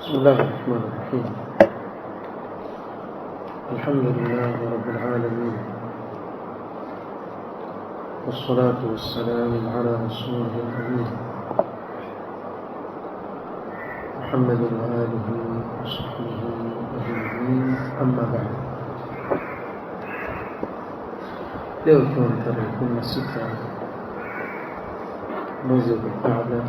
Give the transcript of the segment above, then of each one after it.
بسم الله الرحمن الرحيم. الحمد لله رب العالمين، والصلاة والسلام على رسوله الأمين محمد وآله وصحبه أجمعين. أما بعد، leo ikiwa ni tarehe 16 mwezi wa Dhulqaada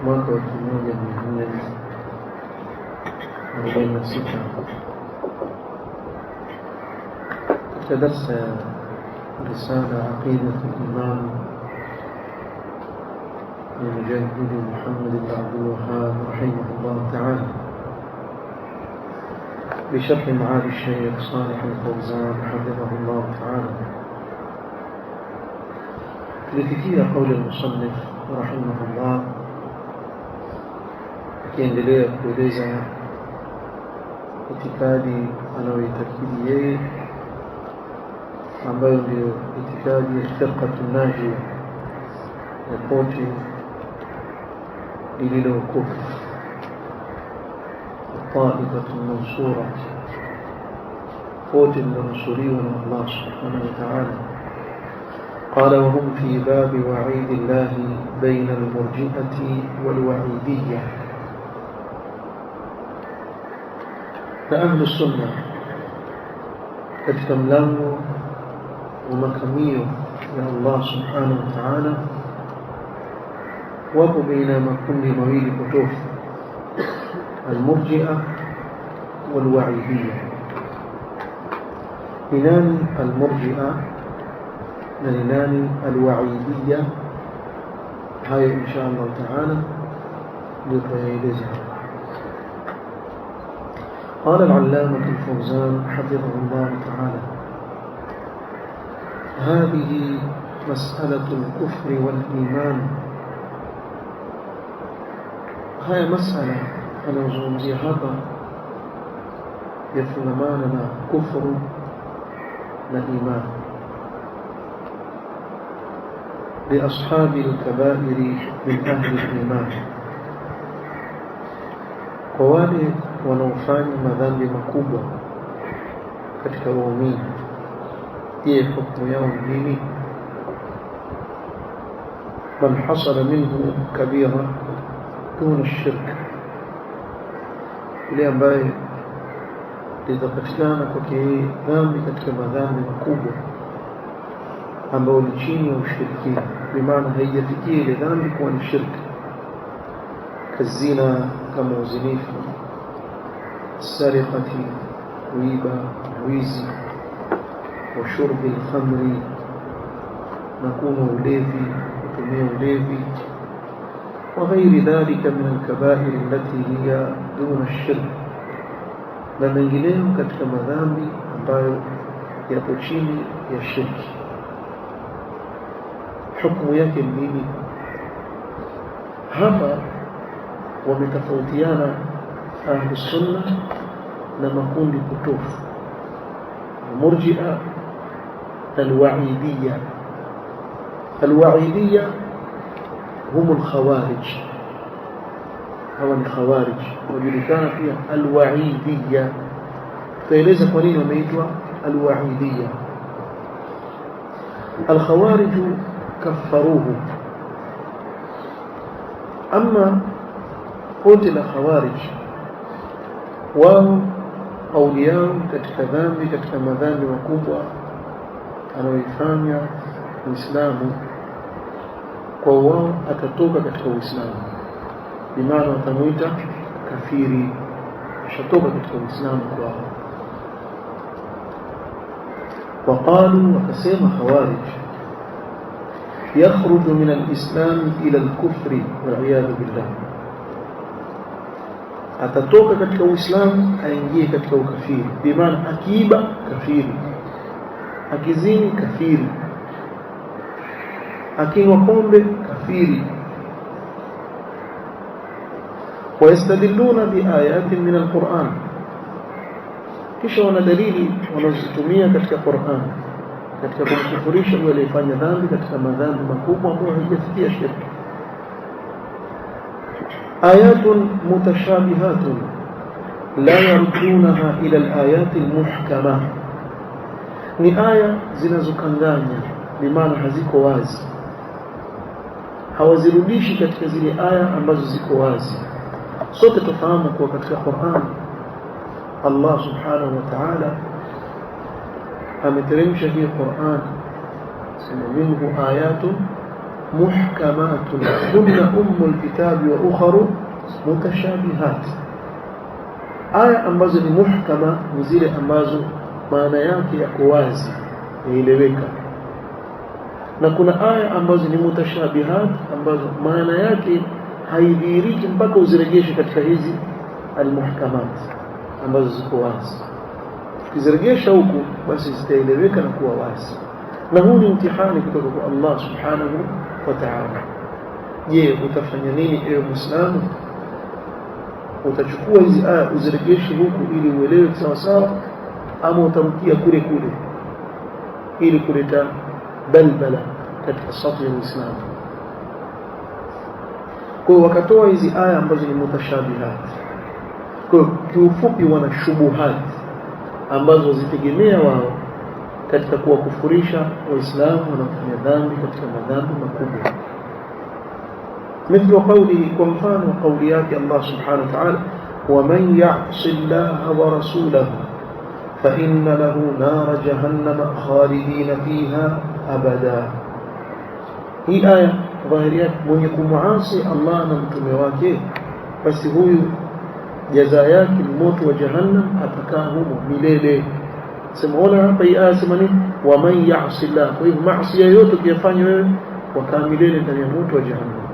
mwaka wa 1446 katika darsa ya risala Aqidat al-Imam للمجدد محمد بن عبد الوهاب رحمه الله تعالى بشرح معالي الشيخ صالح الفوزان حفظه الله تعالى، لتكيل قول المصنف رحمه الله akiendelea kueleza itikadi anayoitakidi yeye ambayo ndio itikadi ya firqatu najia, ya pote lililookoka, taifatu mansura, pote lililonusuriwa na Allah subhanahu wa ta'ala. قال وهم في باب وعيد الله بين المرجئة والوعيدية. فأهل السنة katika mlango wa makamio ya Allah subhanahu wa ta'ala wapo baina makundi mawili potofu, almurji'a walwa'idiyya. Ni nani almurji'a na ni nani alwa'idiyya? Hayo insha Allah ta'ala ndio tutaeleza. قال العلامة الفوزان حفظه الله تعالى: هذه مسألة الكفر والإيمان. هاي مسألة أنا أزومزي هذا يفلماننا كفر والإيمان لأصحاب الكبائر من أهل الإيمان. قوالي wanaofanya madhambi makubwa katika waumini, je, hukumu yao nini? Man hasala minhu kabira duna shirk, ile ambaye litapatikana kwake dhambi katika madhambi makubwa ambayo ni chini ya ushirikina, bimaana haijafikia ile dhambi kuwa ni shirki, kazina, kama uzinifu, السرقة ويبا ويزي وشرب الخمر نكون وليفي وتمي وليفي وغير ذلك من الكبائر التي هي دون الشرك. na mengineyo katika madhambi ambayo yapo chini ya shirki. Hukumu yake nini? Hapa wametofautiana ahlu sunna na makundi potofu, murji'a alwa'idiyya. Alwa'idiyya hum alkhawarij, hawa ni khawarij, wajulikana pia alwa'idiyya. Taeleza kwa nini wameitwa alwa'idiyya. Alkhawarij kaffaruhu, amma pote la khawarij wao kauli yao katika dhambi, katika madhambi makubwa anayoifanya Muislamu, kwa wao atatoka katika Uislamu, bimaana watamuita kafiri, ashatoka katika Uislamu kwao. وقالوا وكسيما خوارج يخرج من الإسلام إلى الكفر والعياذ بالله، atatoka katika Uislamu aingie katika ukafiri, bimaana akiiba kafiri, akizini kafiri, akinywa pombe kafiri. ويستدلون بآيات من القرآن، kisha wana dalili wanazotumia katika Qur'an katika kumkufurisha yule aliyefanya dhambi katika madhambi makubwa ambayo hayajafikia shirki. آيات متشابهات لا يردونها إلى الآيات المحكمة. ni aya zinazokanganya, bimaana haziko wazi, hawazirudishi katika zile aya ambazo ziko wazi. Sote tufahamu kwa katika Qur'an Allah subhanahu wa ta'ala ameteremsha hii Qur'an sema minhu ayatun muhkamatun kunna ummul kitabi wa ukharu mutashabihat. Aya ambazo ni muhkama ni zile ambazo maana yake yako wazi, yaeleweka, na kuna aya ambazo ni mutashabihat ambazo maana yake haidhihiriki mpaka uzirejeshe katika hizi almuhkamat ambazo ziko wazi. Ukizirejesha huku basi zitaeleweka na kuwa wazi, na huu ni mtihani kutoka kwa Allah subhanahu wa ta'ala. Je, utafanya nini ewe Muislamu? Utachukua hizi aya uzirejeshe huku ili uelewe sawa sawa, ama utamkia kule kule ili kuleta balbala katika safu ya Uislamu? Kwa wakatoa hizi aya ambazo ni mutashabihat. Kwa kiufupi wana shubuhat ambazo zitegemea wao katika kuwakufurisha Waislamu wanaofanya dhambi katika madhambi makubwa. مثل قوله كمفان وقوليات الله سبحانه وتعالى ومن يعص الله ورسوله فإن له نار جهنم خالدين فيها أبدا. هي آية ظاهريات من يكون معاصي الله نمتم واكيه بس هو جزاياك الموت وجهنم أتكاهم مليلي. سمعونا في آية سمعني ومن يعص الله وإذ معصي يوتك يفاني وكاملين أن يموت وجهنم.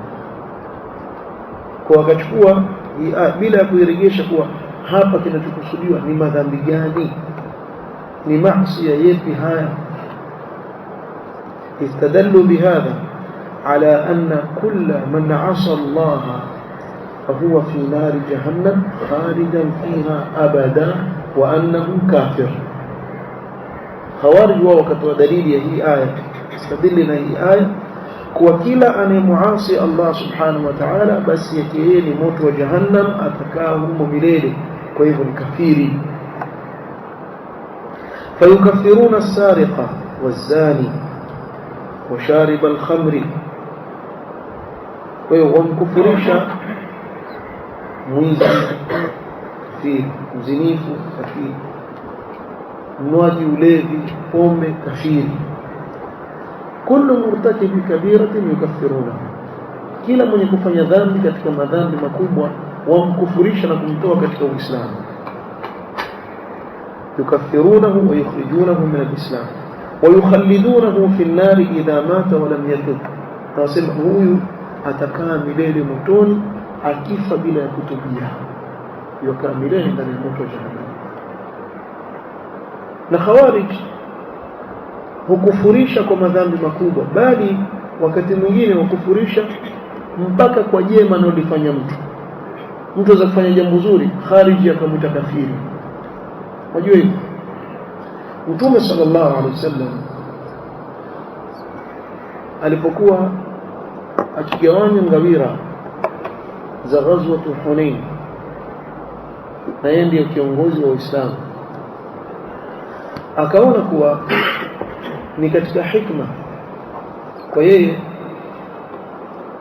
Kwa wakachukua bila kuirejesha kuwa hapa kinachokusudiwa ni madhambi gani, ni maasi yapi haya. Istadallu bihadha ala anna kulla man 'asa Allah fahuwa fi nar jahannam khalidan fiha abada wa annahu kafir. Khawarij wao wakatoa dalili ya hii aya, istadilli na hii aya kwa kila anayemuasi Allah subhanahu wa ta'ala basi yeye ni moto wa jahannam, atakaa humo milele, kwa hivyo ni kafiri. Fayukaffiruna as-sariqa waz-zani wa shariba al-khamri, kwa hivyo wamkufurisha mwizi, kafiri, mzinifu kafiri, mnywaji ulevi pombe kafiri. Kullu murtakibi kabiratin yukaffiruna, kila mwenye kufanya dhambi katika madhambi makubwa wamkufurisha na kumtoa katika Uislamu. Yukaffirunahu wa yukhrijunahu min al-islam wa yukhallidunahu fi an-nar idha mata wa lam yatub. Nasema huyu atakaa milele motoni akifa bila ya kutubia, yukaa milele ndani ya moto wa jahannam. Na Khawarij hukufurisha kwa madhambi makubwa, bali wakati mwingine hukufurisha mpaka kwa jema analofanya mtu. Mtu anaweza kufanya jambo zuri, khariji akamwita kafiri. Unajua hivi? Mtume sallallahu alaihi wasallam alipokuwa akigawanya ngawira za ghazwat Hunain, na yeye ndiye kiongozi wa Uislamu, akaona kuwa ni katika hikma kwa yeye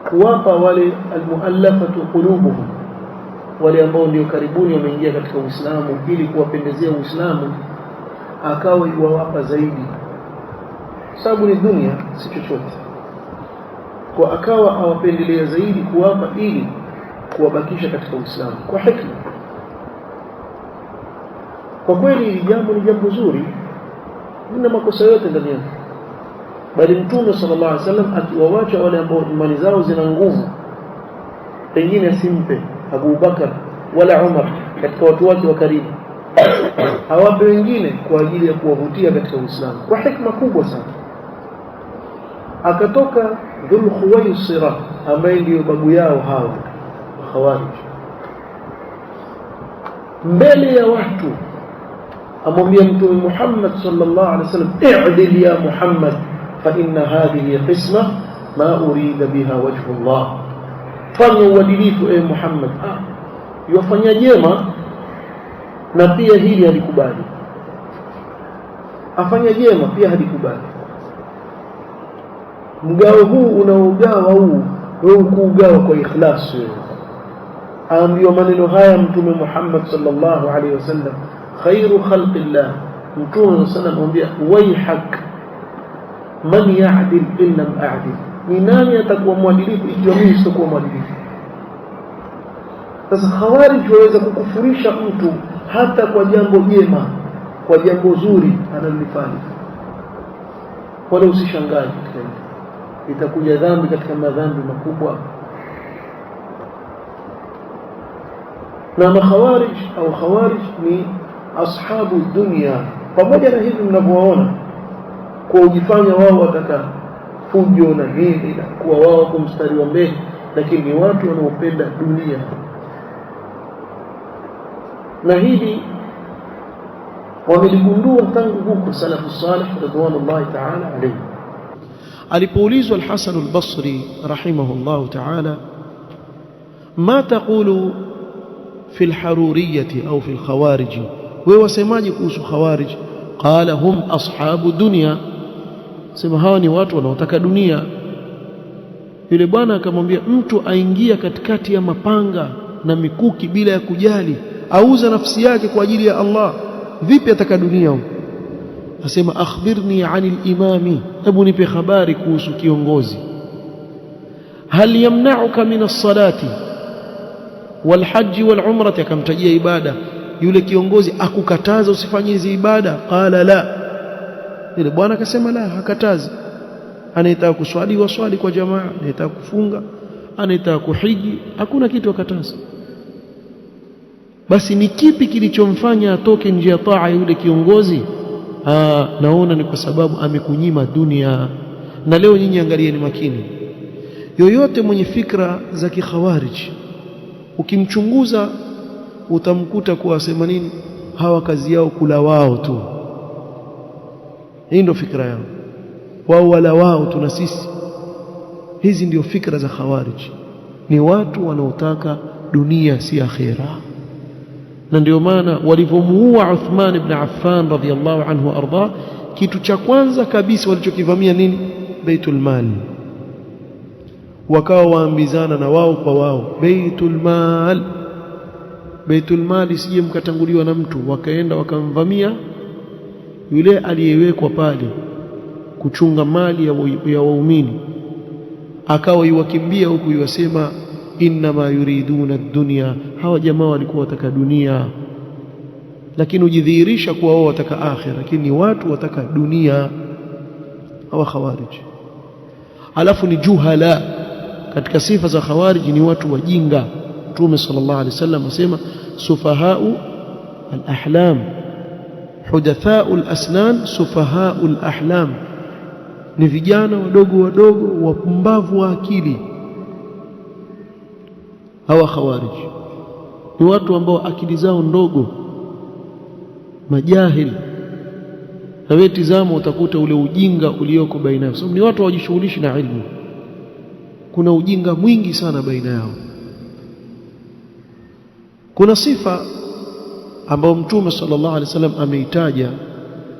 kuwapa wale almuallafatu qulubuhum, wale ambao ndio karibuni wameingia katika Uislamu, ili kuwapendezea Uislamu akawa yuwapa zaidi, sababu ni dunia si chochote, kwa akawa awapendelea zaidi kuwapa ili kuwabakisha katika Uislamu kwa hikma. Kwa kweli hili jambo ni jambo zuri, kuna makosa yote ndani yake, bali Mtume sallallahu alaihi wasallam akiwaacha wale ambao imani zao zina nguvu, pengine asimpe Abu Bakar wala Umar katika watu wake wa karibu, hawape wengine kwa ajili ya kuwavutia katika Uislamu kwa hikma kubwa sana. Akatoka Dhul Khuwaisira ambaye ndio babu yao hawa Khawarij, mbele ya watu amwambia Mtume Muhammad sallallahu alaihi wasallam, i'dil ya Muhammad fa inna hadhihi qisma ma urida biha wajhu Allah. fanya uadilifu Muhammad. Yofanya jema na pia hili halikubali, afanya jema pia halikubali. Mgao huu unaogawa huu wewe kuugawa kwa ikhlas. Aambiwa maneno haya Mtume Muhammad sallallahu alaihi wasallam, khairu khalqillah, Mtume sana anamwambia waihak man ya'dil illa a'dil, ni nani atakuwa mwadilifu ikiwa mimi sitakuwa mwadilifu? Sasa khawarij waweza kukufurisha mtu hata kwa jambo jema, kwa jambo zuri analifanya, wala usishangae katika itakuja dhambi katika madhambi makubwa. Na makhawarij au khawarij ni ashabu dunya, pamoja na hivi mnavyoona kwa ujifanya wao wataka fujo na nini na kuwa wao kwa mstari wa mbele, lakini ni watu wanaopenda dunia. Na hili wameligundua tangu huko salafu salih radhiallahu ta'ala alayhi. Alipoulizwa al-Hasan al-Basri rahimahullah ta'ala, ma taqulu fi al-haruriyyah au fi al-khawarij, wewe wasemaje kuhusu khawarij? Qala hum ashabu dunya, sema hawa ni watu wanaotaka dunia. Yule bwana akamwambia, mtu aingia katikati ya mapanga na mikuki bila ya kujali, auza nafsi yake kwa ajili ya Allah, vipi ataka dunia huyo? Asema akhbirni anil imami, hebu nipe habari kuhusu kiongozi. Hal yamna'uka min as-salati wal hajj wal umrah, akamtajia ibada. Yule kiongozi akukataza usifanye hizi ibada? Qala la. Yule bwana akasema la, hakatazi. Anayetaka kuswali waswali kwa jamaa, anayetaka kufunga, anayetaka kuhiji, hakuna kitu akataza. Basi ni kipi kilichomfanya atoke nje ya taa ya yule kiongozi? Naona ni kwa sababu amekunyima dunia. Na leo nyinyi angalieni makini, yoyote mwenye fikra za kikhawarij ukimchunguza utamkuta kuwa sema nini, hawa kazi yao kula wao tu. Hii ndio fikra yao, wao wala wao tu na sisi. Hizi ndio fikra za khawarij, ni watu wanaotaka dunia si akhira. Na ndio maana walivyomuua Uthman ibn Affan radhiyallahu anhu arda, kitu cha kwanza kabisa walichokivamia nini? Baitul Mal. Wakawa waambizana na wao kwa wao, Baitul Mal, Baitul Mal sije mkatanguliwa na mtu. Wakaenda wakamvamia yule aliyewekwa pale kuchunga mali ya waumini, akawa yuwakimbia huku yuwasema inma yuriduna ad-dunya. Hawa jamaa walikuwa wataka dunia, lakini ujidhihirisha kuwa wao wataka akhira, lakini watu wataka dunia. Hawa khawarij. Alafu ni juhala. Katika sifa za khawarij ni watu wajinga. Mtume sallallahu alaihi wasallam asema sufahau al-ahlam, hudathau al-asnan, sufahau al-ahlam, ni vijana wadogo wadogo wapumbavu wa akili. Hawa khawarij ni watu ambao akili zao ndogo, majahili. Na wewe tizama utakuta ule ujinga ulioko baina yao, sababu ni watu hawajishughulishi na ilmu. Kuna ujinga mwingi sana baina yao. Kuna sifa ambayo Mtume sallallahu alaihi wasallam ameitaja,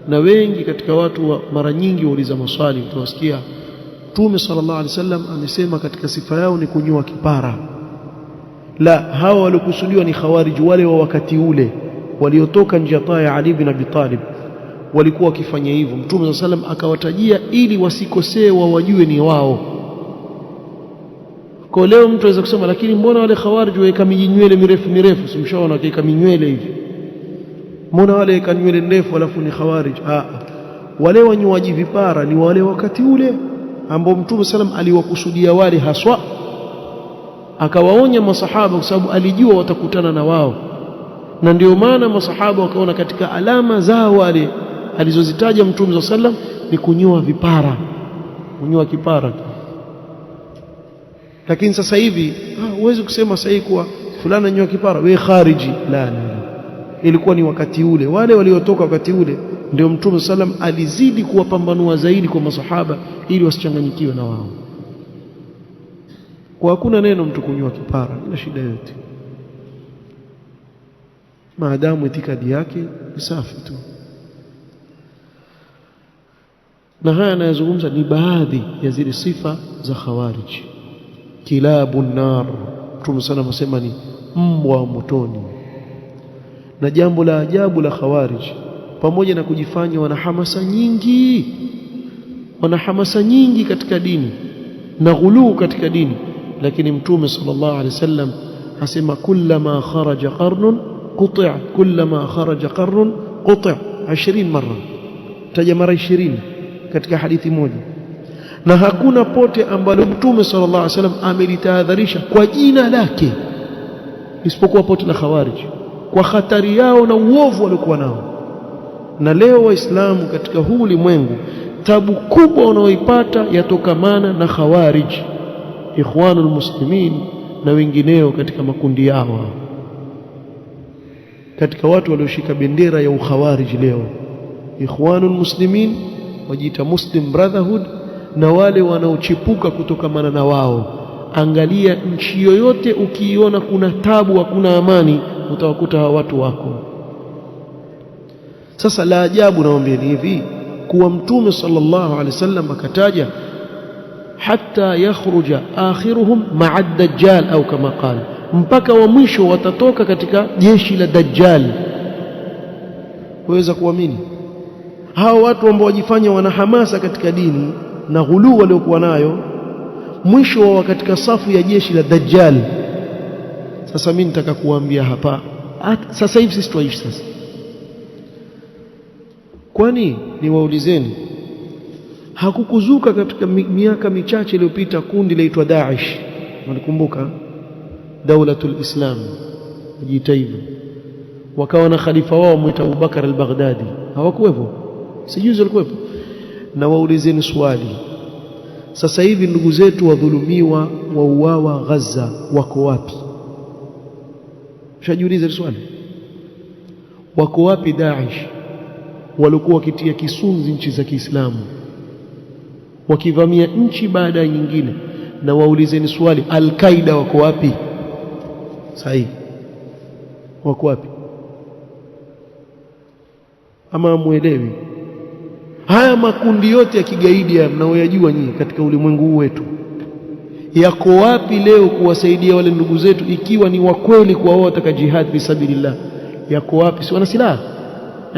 na wengi katika watu mara nyingi wauliza maswali, utawasikia Mtume sallallahu alaihi wasallam amesema katika sifa yao ni kunywa kipara. La, hawa waliokusudiwa ni khawarij wale wa wakati ule waliotoka nje ya taa ya Ali bin Abi Talib, walikuwa wakifanya hivyo. Mtume sallallahu alaihi wasallam akawatajia ili wasikosee, wajue ni wao. Kwa leo mtu anaweza kusema, lakini mbona wale khawarij waweka mijinywele mirefu mirefu? Simshaona wakiweka minywele hivi, mbona wale waweka nywele ndefu alafu ni khawarij? Wale wanywaji vipara ni wale wakati ule ambao Mtume sallam aliwakusudia wale haswa, akawaonya masahaba kwa sababu alijua watakutana na wao. Na ndio maana masahaba wakaona katika alama zao wale alizozitaja Mtume sallam ni kunyoa vipara, kunyoa kipara. Lakini sasa hivi huwezi kusema sasa kuwa fulana nyoa kipara wewe khariji. La, ilikuwa ni wakati ule, wale waliotoka wakati ule ndio Mtume sallam alizidi kuwapambanua zaidi kwa masahaba ili wasichanganyikiwe na wao. kwa hakuna neno mtu kunywa kipara, ila shida yote maadamu itikadi yake ni safi tu. Na haya anayozungumza ni baadhi ya zile sifa za khawarij. Kilabun nar, Mtume sana msema ni mbwa wa motoni. Na jambo la ajabu la khawarij, pamoja na kujifanya wana hamasa nyingi katika dini na ghuluu katika dini, lakini Mtume sallallahu alaihi wasallam asema kullama kharaja qarnun qut'a, kullama kharaja qarnun qut'a 20 mara, taja mara 20 katika hadithi moja. Na hakuna pote ambalo Mtume sallallahu alaihi wasallam amelitahadharisha kwa jina lake isipokuwa pote la khawarij, kwa hatari yao na uovu waliokuwa nao. Na leo waislamu katika huu ulimwengu, tabu kubwa wanaoipata yatokamana na khawarij, ikhwanul muslimin na wengineo katika makundi yao, katika watu walioshika bendera ya ukhawarij leo. Ikhwanul muslimin wajiita Muslim Brotherhood, na wale wanaochipuka kutokamana na wao. Angalia nchi yoyote ukiiona kuna tabu, hakuna amani, utawakuta hawa watu wako. Sasa la ajabu naomba ni hivi, kuwa Mtume sallallahu alaihi wasallam akataja hatta yakhruja akhiruhum ma'a dajjal, au kama qala, mpaka wa mwisho watatoka katika jeshi la Dajjal. Waweza kuamini hao watu ambao wajifanya wana hamasa katika dini na ghuluu waliokuwa nayo, mwisho wa katika safu ya jeshi la Dajjal? Sasa mimi nitaka kuambia hapa, sasa hivi sisi tuishi sasa. Kwani niwaulizeni, hakukuzuka katika miaka michache iliyopita kundi laitwa Daesh? Mnakumbuka Daulatul Islam, wajiita hivyo, wakawa na khalifa wao mwita Abu Bakar al-Baghdadi. Hawakuwepo? Sijuzi walikuwepo. Na waulizeni swali, sasa hivi ndugu zetu wadhulumiwa, wauawa Gaza, wako wapi? Shajiuliza swali, wako wapi Daesh walikuwa wakitia kisunzi nchi za Kiislamu, wakivamia nchi baada ya nyingine? Na waulizeni swali, Al-Qaeda wako wapi sahi? Wako wapi? Ama muelewi? Haya makundi yote ya kigaidi ya mnaoyajua nyinyi katika ulimwengu wetu, yako wapi leo kuwasaidia wale ndugu zetu, ikiwa ni wakweli kwa wao wataka jihad fi sabilillah? Yako wapi? Si wana silaha?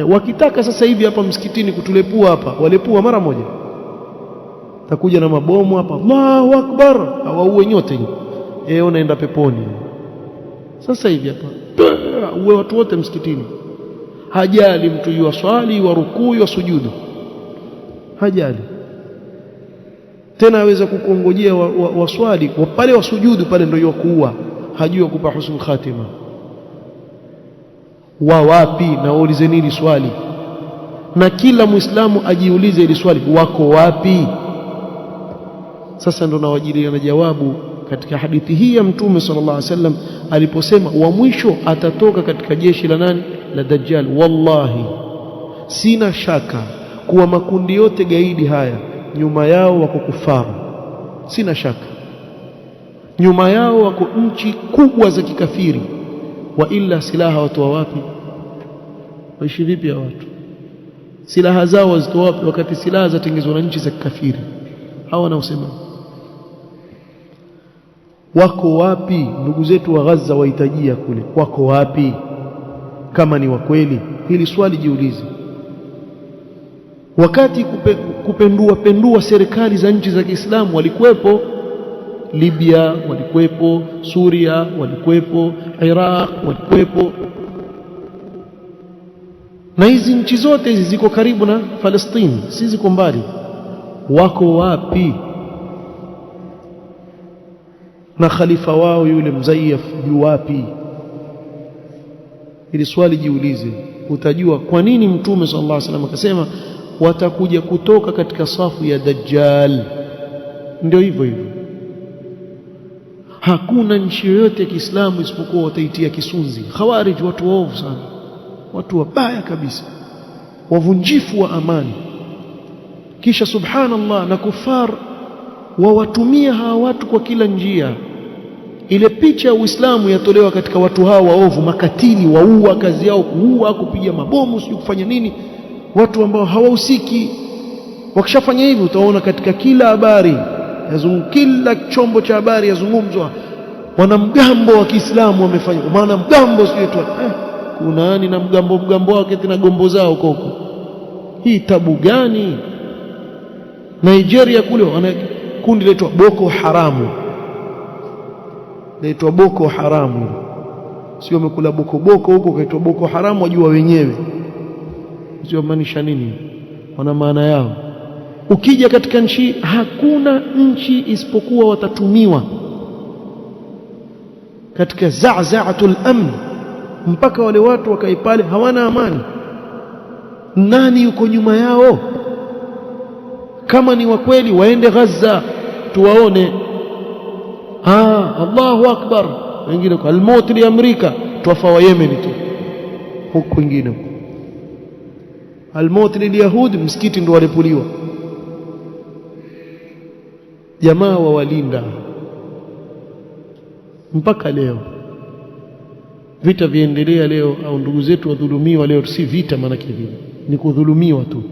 Wakitaka sasa hivi hapa msikitini kutulepua hapa, walepua mara moja. Takuja na mabomu hapa, Allahu Akbar, hawaue nyote. Unaenda peponi sasa hivi hapa, uwe watu wote msikitini. Hajali mtu yu swali wa rukuu wa sujudu, hajali tena. Aweza kukongojea waswali pale wasujudu pale ndio yakuua, hajui kupa husnul khatima. Wa wapi? Na waulizeni hili swali, na kila muislamu ajiulize hili swali, wako wapi? Sasa ndo nawajilia na jawabu katika hadithi hii ya Mtume sallallahu alaihi wasallam aliposema wa mwisho atatoka katika jeshi la nani? La Dajjal. Wallahi sina shaka kuwa makundi yote gaidi haya nyuma yao wako kufaru, sina shaka nyuma yao wako nchi kubwa za kikafiri. Wa illa silaha watu wa wapi? Waishi vipi ya watu? Silaha zao wazitoa wapi wakati silaha zatengezwa na nchi za kikafiri? Hawa wanaosema wako wapi? Ndugu zetu wa Gaza wahitajia kule, wako wapi? Kama ni wa kweli, hili swali jiulize. Wakati kupendua serikali za nchi za Kiislamu walikuwepo, Libya walikuwepo, Suria walikuwepo, Iraq walikuwepo, na hizi nchi zote hizi ziko karibu na Palestina, si ziko mbali. Wako wapi? Na khalifa wao yule Mzayyaf yu wapi? Hili swali jiulize, utajua kwa nini Mtume sallallahu alaihi wasallam akasema watakuja kutoka katika safu ya Dajjal. Ndio hivyo hivyo, hakuna nchi yoyote ya Kiislamu isipokuwa wataitia kisunzi. Khawarij watu waovu sana, watu wabaya kabisa, wavunjifu wa amani. Kisha subhanallah, na kufar wawatumia hawa watu kwa kila njia. ile picha ya Uislamu yatolewa katika watu hao waovu, makatili, waua, kazi yao kuua, kupiga mabomu, sio kufanya nini, watu ambao hawahusiki. Wakishafanya hivyo utaona katika kila habari kila chombo cha habari yazungumzwa wanamgambo wa Kiislamu wamefanya, maana mgambo sio tu kuna nani na mgambo wake tena gombo zao huko. Hii tabu gani? Nigeria kule wana kundi laitwa Boko Haramu, laitwa Boko Haramu, sio wamekula boko huko kaitwa Boko Haramu, wajua wenyewe sio maanisha nini, wana maana yao. Ukija katika nchi, hakuna nchi isipokuwa watatumiwa katika za'za'atul amn, mpaka wale watu wakai pale hawana amani. Nani yuko nyuma yao? Kama ni wa kweli waende Gaza tuwaone. Allahu akbar, wengine kwa almaut li Amerika, tuwafa wa Yemen tu huko, wengine almaut li Yahudi, msikiti ndio walipuliwa. Jamaa wawalinda mpaka leo. Vita viendelea leo, au ndugu zetu wadhulumiwa leo. Si vita maana yake vile, ni kudhulumiwa tu.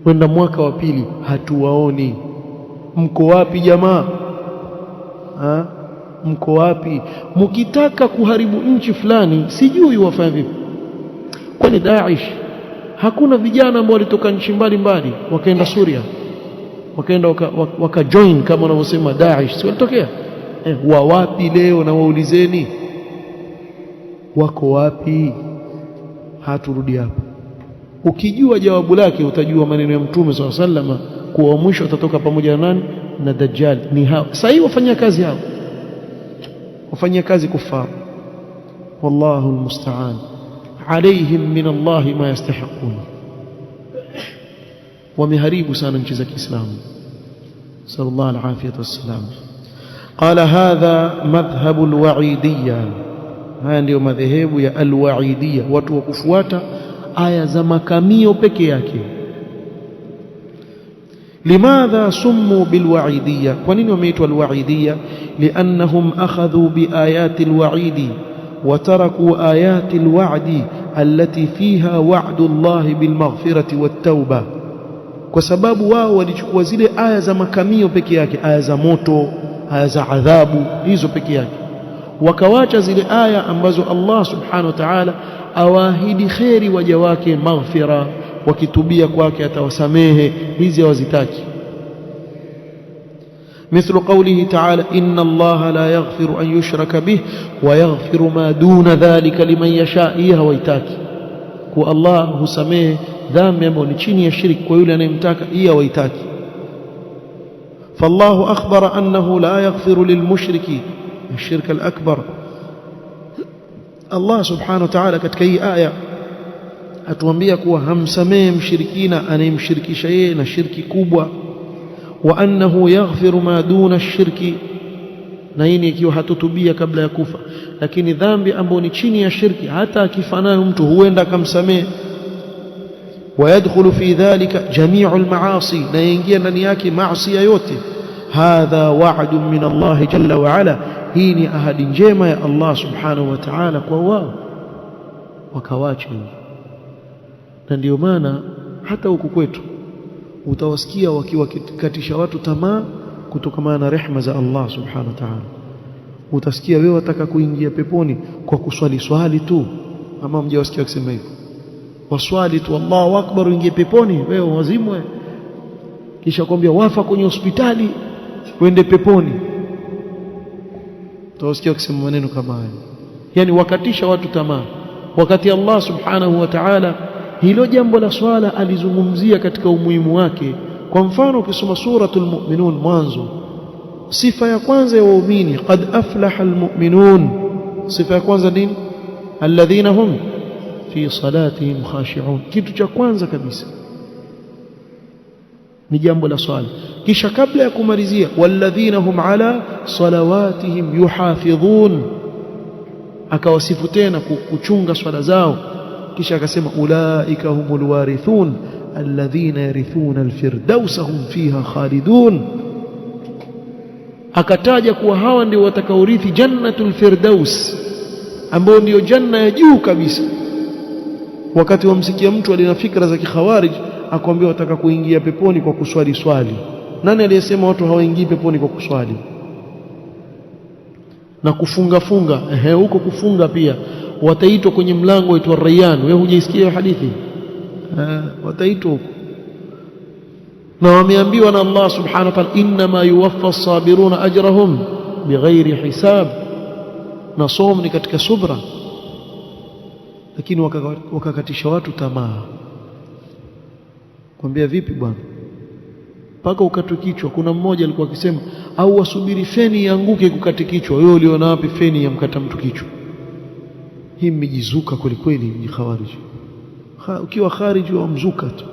Kwenda mwaka wa pili hatuwaoni. Mko wapi jamaa? Mko wapi? Mkitaka kuharibu nchi fulani, sijui wafanya vipi. Kwani Daesh hakuna vijana ambao walitoka nchi mbalimbali wakaenda Suria, wakaenda wakajoin kama wanavyosema Daesh, si walitokea? Wa wapi leo? Na waulizeni wako wapi? Haturudi hapo. Ukijua jawabu lake utajua maneno ya Mtume SAW kuwa mwisho atatoka pamoja na nani? Na Dajjal. Ni hao sasa hivi wafanyia kazi hao, wafanyia kazi kufar. Wallahu almusta'an, alaihim min Allah ma yastahiqun. Wameharibu sana nchi za Kiislamu, sallallahu alaihi wasallam. قال هذا مذهب الوعيدية. haya ndio madhehebu ya alwaidiyya, watu wa kufuata aya za makamio peke yake. limadha summu bilwaidiyya, kwa nini wameitwa alwaidiyya? liannahum akhadhu biayati alwaidi wa taraku ayati alwa'di allati fiha wa'du Allah bilmaghfirati wattauba, kwa sababu wao walichukua zile aya za makamio peke yake, aya za moto, aya za adhabu, hizo peke yake, wakawacha zile aya ambazo Allah subhanahu wa ta'ala awaahidi kheri waja wake, maghfira, wakitubia kwake atawasamehe. Hizi hawazitaki. مثل قوله تعالى إن الله لا يغفر أن يشرك به ويغفر ما دون ذلك لمن يشاء. إيه ويتاكي كو الله husamehe dhambi ambayo ni chini ya shirki kwa yule anayemtaka. إيه ويتاكي. فالله أخبر أنه لا يغفر للمشرك الشرك الأكبر. الله سبحانه وتعالى katika hii aya atuambia kuwa hamsamehe mshirikina anayemshirikisha yeye na shirki kubwa, wa annahu yaghfiru ma duna ash-shirki, na hii ikiwa hatutubia kabla ya kufa. Lakini dhambi ambayo ni chini ya shirki, hata akifanana mtu huenda akamsamehe. wa yadkhulu fi dhalika jami'u al-ma'asi, na yaingia ndani yake maasi yote. hadha wa'dun min Allah jalla wa ala, hii ni ahadi njema ya Allah subhanahu wa ta'ala kwa wao, wakawacha. Na ndio maana hata huku kwetu utawasikia wakiwakatisha watu tamaa kutokana na rehema za Allah subhanahu wa ta'ala. Utasikia wewe wataka kuingia peponi kwa kuswali swali tu, ama mjawasikia wakisema hivyo? Waswali tu Allahu akbar uingie peponi, wewe wazimwe. Kisha kwambia wafa kwenye hospitali uende peponi. Utawasikia wakisema maneno kama hayo, yani wakatisha watu tamaa, wakati Allah subhanahu wa ta'ala hilo jambo la swala alizungumzia katika umuhimu wake. Kwa mfano ukisoma suratul mu'minun mwanzo, sifa ya kwanza ya waumini, qad aflaha almu'minun. Sifa ya kwanza nini? alladhina hum fi salatihim khashi'un. Kitu cha kwanza kabisa ni jambo la swala. Kisha kabla ya kumalizia, walladhina hum ala salawatihim yuhafidhun, akawasifu tena kuchunga swala zao. Kisha akasema ulaika humul warithun alladhina yarithuna alfirdausa hum fiha khalidun. akataja kuwa hawa ndio watakaorithi jannatul firdaus, ambao ndio janna ya juu kabisa. Wakati wamsikia mtu alina fikra za kikhawarij akwambia wataka kuingia peponi kwa kuswali swali. Nani aliyesema watu hawaingii peponi kwa kuswali na kufunga funga? Huko kufunga pia wataitwa kwenye mlango waitwa Rayyan. Wewe hujaisikia hadithi? Wataitwa huko, na wameambiwa na Allah subhanahu wa ta'ala, inma yuwaffa as-sabiruna ajrahum bighairi hisab. Na somo ni katika subra, lakini wakakatisha watu tamaa. Kwambia vipi bwana, mpaka ukatwe kichwa? Kuna mmoja alikuwa akisema au wasubiri feni ianguke kukate kichwa. Wewe uliona wapi feni yamkata mtu kichwa? Hii mmejizuka kweli kweli, ni khawarij. Ukiwa khariji wa mzuka tu,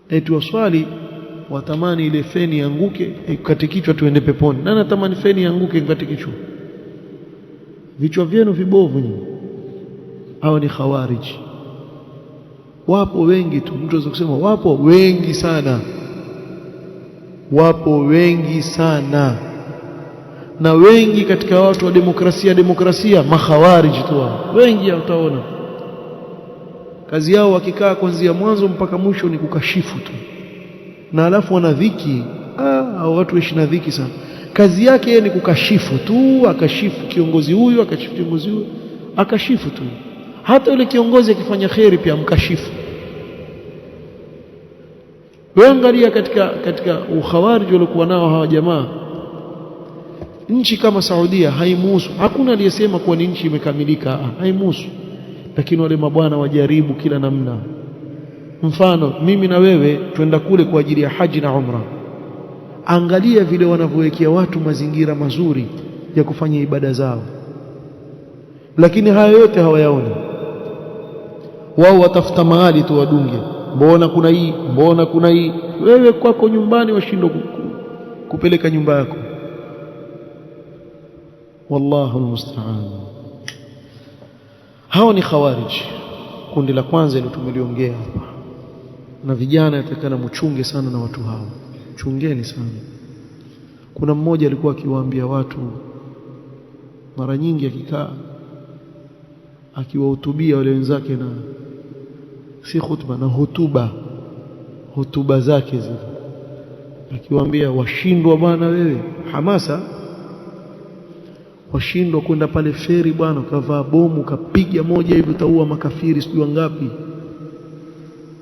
eti waswali watamani ile feni ianguke ikate kichwa tuende peponi. Nani natamani feni ianguke ikate kichwa? Vichwa vyenu vibovu nyinyi. Hao ni khawarij. Wapo wengi tu, mtu anaweza kusema wapo wengi sana, wapo wengi sana. Na wengi katika watu wa demokrasia makhawarij tu wao wengi. Utaona kazi yao wakikaa kuanzia mwanzo mpaka mwisho ni kukashifu tu, na alafu wana dhiki. Hao watu waishi na dhiki sana. Kazi yake yeye ni kukashifu tu, akashifu kiongozi huyu, akashifu kiongozi huyu, akashifu tu. Hata yule kiongozi akifanya kheri pia mkashifu. Wewe angalia katika ukhawarij waliokuwa nao hawa jamaa, nchi kama Saudia haimuhusu. Hakuna aliyesema kuwa ni nchi imekamilika, haimuhusu. Lakini wale mabwana wajaribu kila namna. Mfano mimi na wewe twenda kule kwa ajili ya haji na umra, angalia vile wanavyowekea watu mazingira mazuri ya kufanya ibada zao, lakini haya yote hawayaoni. Wao watafuta mahali tu wadunge, mbona kuna hii, mbona kuna hii. Wewe kwako nyumbani washindwa kupeleka nyumba yako. Wallahu almusta'an. Hao ni khawarij, kundi la kwanza ile tumeliongea hapa. Na vijana yatakana mchunge sana na watu hao, chungeni sana. Kuna mmoja alikuwa akiwaambia watu mara nyingi, akikaa akiwahutubia wale wenzake, na si khutba, na hotuba zake zile, akiwaambia washindwa bwana wewe, hamasa, washindwa kwenda pale feri bwana, ukavaa bomu ukapiga moja hivi utaua makafiri sijui wangapi.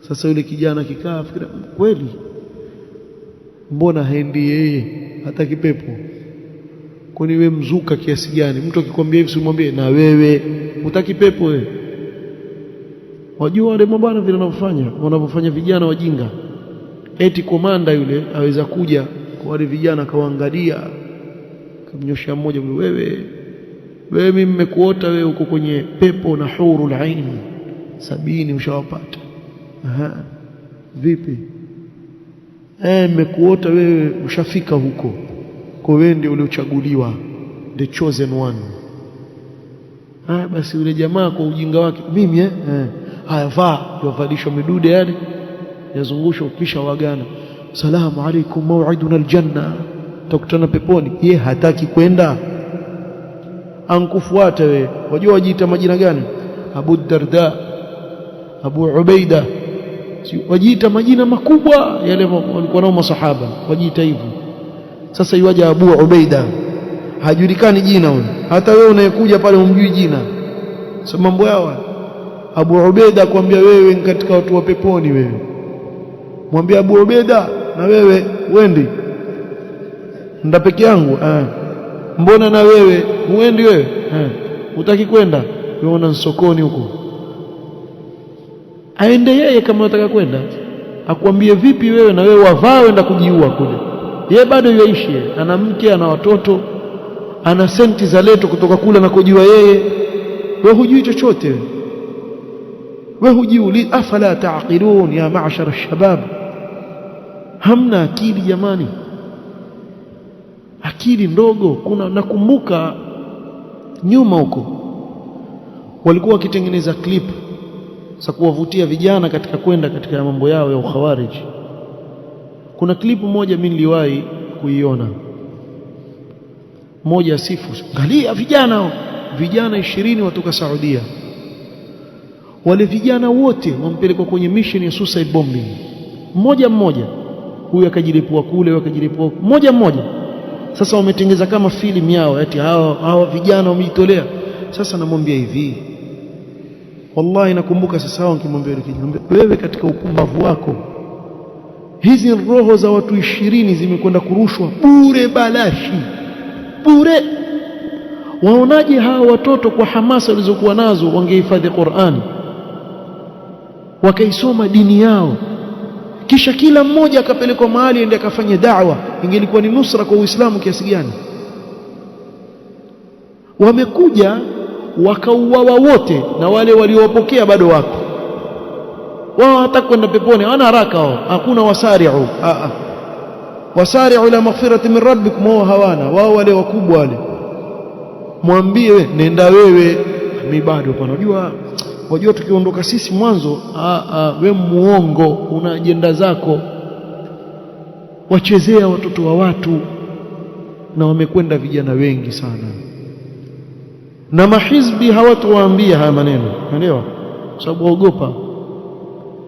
Sasa yule kijana kikaa fikira, kweli mbona haendi yeye hata kipepo? Kwani wewe mzuka kiasi gani? Mtu akikwambia hivi simwambie na wewe utaki pepo wewe? Wajua wale mabwana vile wanavyofanya vijana wajinga. Eti komanda yule aweza kuja kwa wale vijana akawaangalia, akamnyoshia mmoja, wewe mimi nimekuota wewe uko kwenye pepo na hurul ain 70 ushawapata. Vipi? Nimekuota wewe ushafika huko, kwa wewe ndio uliochaguliwa, the chosen one. Basi yule jamaa kwa ujinga wake, mimi haya yavalishwa midude yale, yazungushwa, kisha wagana, salamu alaikum maw'iduna aljanna, tutakutana peponi. Yeye hataki kwenda, ankufuata wewe. Wajua wajiita majina gani? Abu Darda, Abu Ubaida, wajiita majina makubwa yale walikuwa nao masahaba, wajiita hivyo. Sasa yuaje Abu Ubaida, hajulikani jina huyo. Hata wewe unayekuja pale umjui jina. Sasa mambo yao. Abu Ubaida akwambia wewe ni katika watu wa peponi wewe. Mwambie Abu Ubaida, na wewe uendi? Nda peke yangu. Mbona na wewe uendi wewe? Utaki kwenda? Wewe una sokoni huko. Aende yeye kama unataka kwenda. Akwambie vipi wewe, na wewe wavaa wenda kujiua kule. Yeye bado yaishi, ana mke, ana watoto, ana senti za leto kutoka kule anakojua yeye. Wewe hujui chochote. Wewe hujui. Afala taqilun ya ma'shar ash-shabab. Hamna akili jamani, akili ndogo. Nakumbuka nyuma huko walikuwa wakitengeneza clip za kuwavutia vijana katika kwenda katika mambo yao ya ukhawarij. Kuna clip moja mimi niliwahi kuiona. Mmoja sifu, angalia vijana 20 watoka Saudia. Wale vijana wote wampelekwa kwenye mission ya suicide bombing, mmoja huyu akajilipua kule, akajilipua mmoja. Sasa wametengeza kama film yao, ati hawa vijana wamejitolea. Sasa namwambia hivi, wallahi nakumbuka sasa hao nikimwambia wewe, katika upumbavu wako hizi roho za watu 20 zimekwenda kurushwa bure, balashi bure. Waonaje hawa watoto kwa hamasa walizokuwa nazo wangehifadhi Qur'an, wakaisoma dini yao, kisha kila mmoja akapelekwa mahali aende akafanye da'wa, ingelikuwa ni nusra kwa Uislamu kiasi gani? Wamekuja wakauawa wote, na wale waliowapokea bado wako wao, hata kwenda peponi hawana haraka wao. Hakuna wasari'u, wasari'u ila maghfirati min rabbikum, wao hawana. Wao wale wakubwa wale, mwambie wewe nenda wewe, mimi bado hapa. Wajua tukiondoka sisi mwanzo, we muongo, una ajenda zako, wachezea watoto wa watu. Na wamekwenda vijana wengi sana, na mahizbi hawatuwaambia haya maneno, unaelewa, sababu waogopa.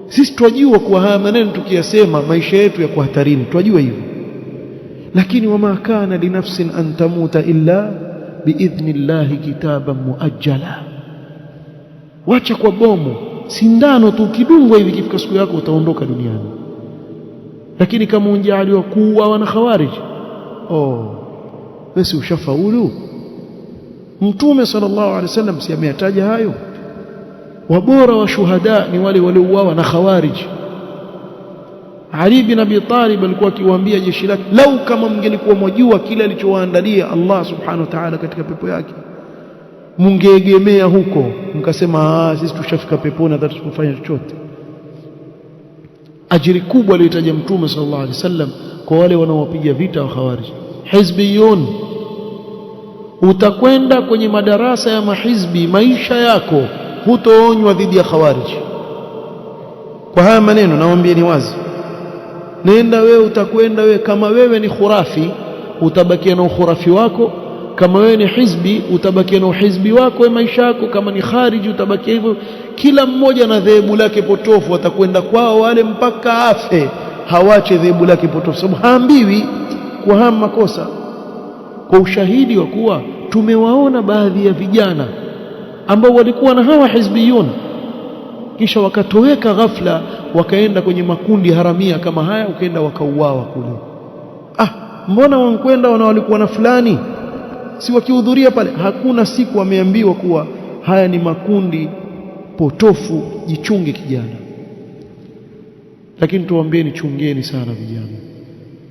Sisi twajua kuwa haya maneno tukiyasema maisha yetu yako hatarini, twajua hivyo, lakini wama kana linafsin an tamuta illa biidhnillahi kitaban muajjala. Wacha kwa bomu, sindano tu kidungwa hivi, kifika siku yako utaondoka duniani. Lakini kama unjaaliwa kuwa wana khawarij, wewe ushafaulu. Mtume sallallahu alaihi wasallam si ameyataja hayo? Wabora wa shuhada ni wale waliouawa na khawarij. Ali bin Abi Talib alikuwa akiwaambia jeshi lake, lau kama mngelikuwa mwajua kile alichowaandalia Allah subhanahu wa ta'ala katika pepo yake, mungeegemea huko mkasema sisi tushafika peponi, hata tusifanye chochote. Ajiri kubwa aliyotaja Mtume sallallahu alaihi wasallam kwa wale wanaopiga vita wa khawarij. Hizbiyun, utakwenda kwenye madarasa ya mahizbi, maisha yako hutoonywa dhidi ya khawarij. Kwa haya maneno nawaambia ni wazi, nenda wewe, utakwenda wewe, kama wewe ni khurafi utabakia na ukhurafi wako, kama wewe ni hizbi utabakia na uhizbi wako maisha yako, kama ni khariji utabakia hivyo. Kila mmoja na dhehebu lake potofu, atakwenda kwao wale mpaka afe, hawache dhehebu lake potofu, sababu haambiwi kwa haya makosa. Kwa ushahidi wa kuwa tumewaona baadhi ya vijana ambao walikuwa na hawa hizbiyun, kisha wakatoweka ghafla, wakaenda kwenye makundi haramia kama haya, ukaenda wakauawa kule. Mbona wankwenda walikuwa na fulani, si wakihudhuria pale? Hakuna siku wameambiwa kuwa haya ni makundi potofu, jichunge kijana. Lakini tuwaambieni, chungeni sana vijana,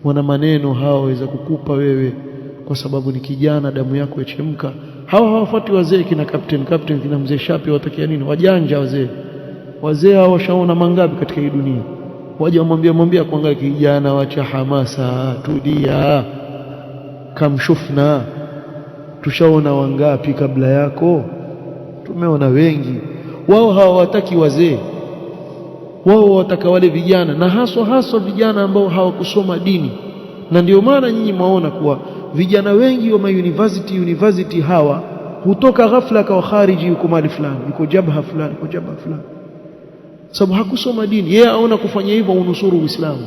wana maneno hawa waweza kukupa wewe, kwa sababu ni kijana, damu yako yachemka. Hawa hawafuati wazee kina captain kina mzee Shapi, watakia nini? Wajanja wazee hao washaona mangapi katika hii dunia. Waje wamwambia kuangalia kijana, wacha hamasa, tulia, kamshufna, tushaona wangapi kabla yako, tumeona wengi. Wao hawataki wazee, wao wataka wale vijana, na haswa vijana ambao hawakusoma dini. Na ndio maana nyinyi mwaona kuwa vijana wengi wa university hawa hutoka ghafla kwa khariji, yuko mali fulani, yuko jabha fulani, sababu hakusoma dini. Yeye aona kufanya hivyo unusuru Uislamu.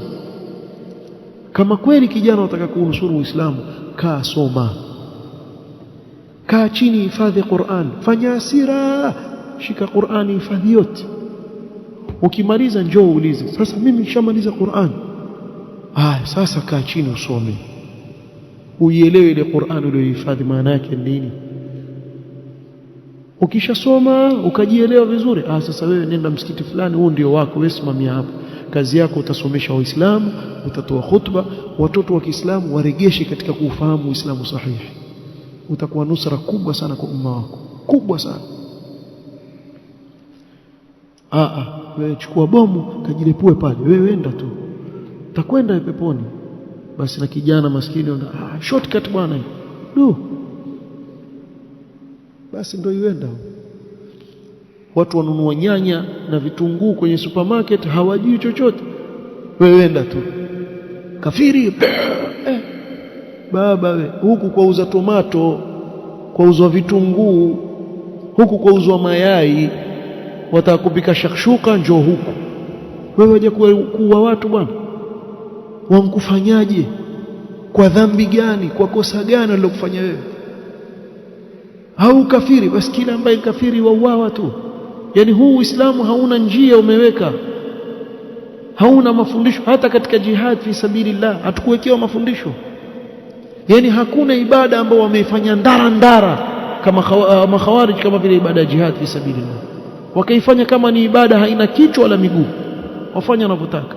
Kama kweli kijana unataka kuunusuru Uislamu, kaa soma, kaa chini, hifadhi Qur'an, fanya asira, shika Qur'ani, hifadhi yote. Ukimaliza njoo uulize, sasa mimi nishamaliza Qur'an. Sasa kaa chini usome, uielewe ile Qur'an uliyohifadhi maana yake nini. Ukishasoma ukajielewa vizuri, sasa wewe nenda msikiti fulani, huu ndio wako, wewe simamia hapo. Kazi yako utasomesha Waislamu, utatoa khutba, watoto wa Kiislamu waregeshe katika kuufahamu Uislamu sahihi. Utakuwa nusra kubwa sana kwa umma wako, kubwa sana. Wewe chukua bomu kajilepue pale, wewe enda tu, utakwenda peponi. Basi na kijana maskini shortcut bwana, basi ndio yuenda. Watu wanunua nyanya na vitunguu kwenye supermarket, hawajui chochote, wewe enda tu, kafiri. baba we, huku kwa uza tomato, kwa uzwa vitunguu, huku kwa uzwa mayai, wataka kupika shakshuka, njoo huku. Wewe waje kuua watu bwana? Wamkufanyaje? Kwa dhambi gani? Kwa kosa gani alilokufanya wewe? Au kafiri? Basi kila ambaye kafiri wauawa tu. Yani huu Uislamu hauna njia umeweka, hauna mafundisho. Hata katika jihad fi sabilillah hatukuwekewa mafundisho. Yani hakuna ibada ambayo wameifanya ndara kama makhawarij, kama vile ibada ya jihad fi sabilillah, wakaifanya kama ni ibada haina kichwa wala miguu, wafanya wanavyotaka.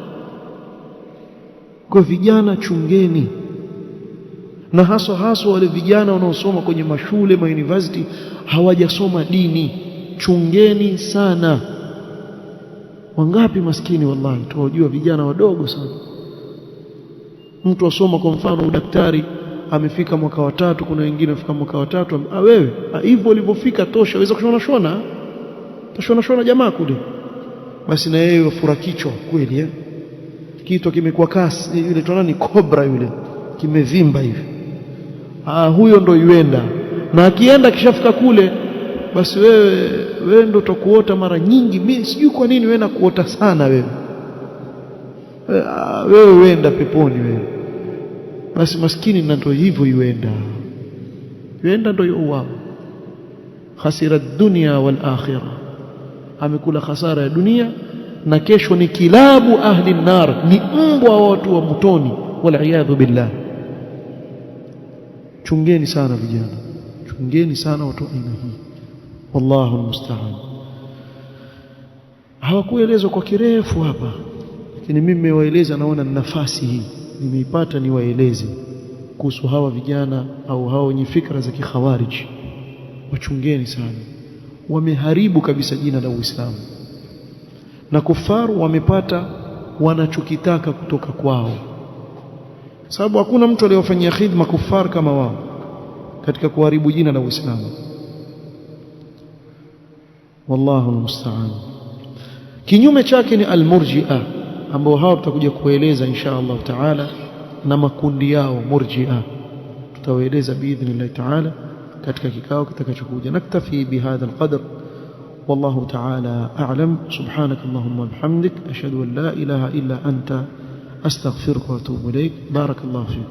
Kwa vijana, chungeni, na haswa wale vijana wanaosoma kwenye mashule university hawajasoma dini, chungeni sana. Wangapi maskini wallahi tuwajua vijana wadogo sana. Mtu asoma kwa mfano udaktari, amefika mwaka wa 3, kuna wengine wafika mwaka wa 3, wewe hivyo ulivyofika tosha, waweza kushona jamaa kule, basi na yeye wafura kichwa kweli kichwa kimekuwa kasi yule tunani cobra yule kimevimba hivi. Huyo ndo yuenda, na akienda kishafika kule, basi wewe ndo utakuota mara nyingi. Mimi sijui kwa nini wewe nakuota sana wewe wenda peponi wewe. Basi maskini na ndo hivyo yuenda ndo yuwa khasira dunya wal akhirah, amekula khasara ya dunia na kesho ni kilabu ahli nar, ni mbwa wa watu wa motoni, wal iyadhu billah. Chungeni sana vijana, chungeni sana watu aina hii, wallahu almusta'an. Hawakuelezwa kwa kirefu hapa, lakini mimi nimewaeleza, naona nafasi hii nimeipata niwaeleze kuhusu hawa vijana au hao wenye fikra za kikhawarij. Wachungeni sana, wameharibu kabisa jina la Uislamu, na kufaru wamepata wanachokitaka kutoka kwao, sababu hakuna mtu aliyofanyia khidma kufar kama wao katika kuharibu jina la Uislamu. Wallahu almusta'an. Kinyume chake ni almurji'a, ambao hao tutakuja kueleza insha Allah taala, na makundi yao murji'a tutawaeleza biidhnillah taala katika kikao kitakachokuja. Naktafi bihadha alqadr, والله تعالى أعلم. سبحانك اللهم وبحمدك، أشهد أن لا إله إلا أنت، أستغفرك وأتوب إليك. بارك الله فيك.